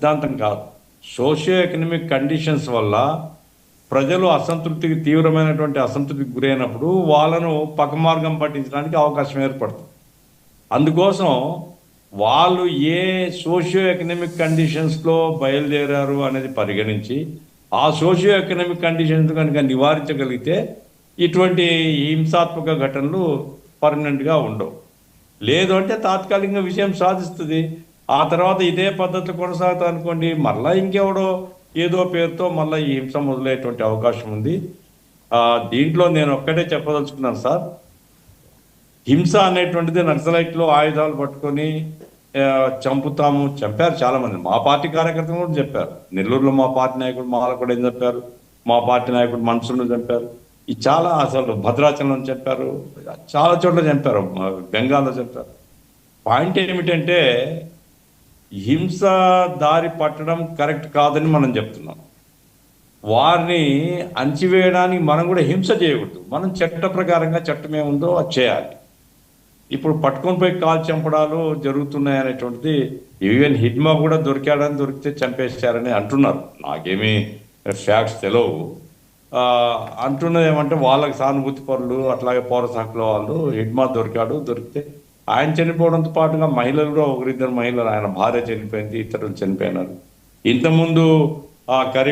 సిద్ధాంతం కాదు. Socio economic conditions వల్ల ప్రజలు తీవ్రమైనటువంటి అసంతృప్తికి గురైనప్పుడు వాళ్ళను పక్కమార్గం పట్టించడానికి అవకాశం ఏర్పడుతుంది. అందుకోసం వాళ్ళు ఏ సోషియో ఎకనామిక్ కండిషన్స్లో బయలుదేరారు అనేది పరిగణించి ఆ సోషియో ఎకనామిక్ కండిషన్స్ కనుక నివారించగలిగితే ఇటువంటి హింసాత్మక ఘటనలు పర్మనెంట్గా ఉండవు. లేదు అంటే తాత్కాలికంగా విజయం సాధిస్తుంది. ఆ తర్వాత ఇదే పద్ధతి కొనసాగుతా అనుకోండి, మళ్ళీ ఇంకెవడో ఏదో పేరుతో మళ్ళీ ఈ హింస మొదలయ్యేటువంటి అవకాశం ఉంది. దీంట్లో నేను ఒక్కటే చెప్పదలుచుకున్నాను సార్, హింస అనేటువంటిది నక్సలైట్లు ఆయుధాలు పట్టుకొని చంపారు చాలామంది. మా పార్టీ కార్యకర్తలు కూడా చెప్పారు. నెల్లూరులో మా పార్టీ నాయకుడు మాలకొండ ఏం చెప్పారు, మా పార్టీ నాయకుడు మన్సూర్ను చంపారు, ఇది చాలా అసలు భద్రాచలం చెప్పారు, చాలా చోట్ల చంపారు, బెంగాల్లో చెప్పారు. పాయింట్ ఏమిటంటే హింస దారి పట్టడం కరెక్ట్ కాదని మనం చెప్తున్నాం. వారిని అణచివేయడానికి మనం కూడా హింస చేయకూడదు. మనం చట్ట ప్రకారంగా చట్టం ఏముందో అది చేయాలి. ఇప్పుడు పట్టుకొని పోయి కాల్ చంపడాలు జరుగుతున్నాయి అనేటువంటిది, ఈవెన్ హిడ్మా కూడా దొరికితే చంపేశారని అంటున్నారు. నాకేమీ ఫ్యాక్ట్స్ తెలియవు. అంటున్నది ఏమంటే వాళ్ళకి సానుభూతి పరులు, అట్లాగే పౌర హక్కుల వాళ్ళు హిడ్మా దొరికితే ఆయన చనిపోవడంతో పాటుగా మహిళలు కూడా ఒకరిద్దరు మహిళలు, ఆయన భార్య చనిపోయింది, ఇతరులు చనిపోయినారు. ఇంతకుముందు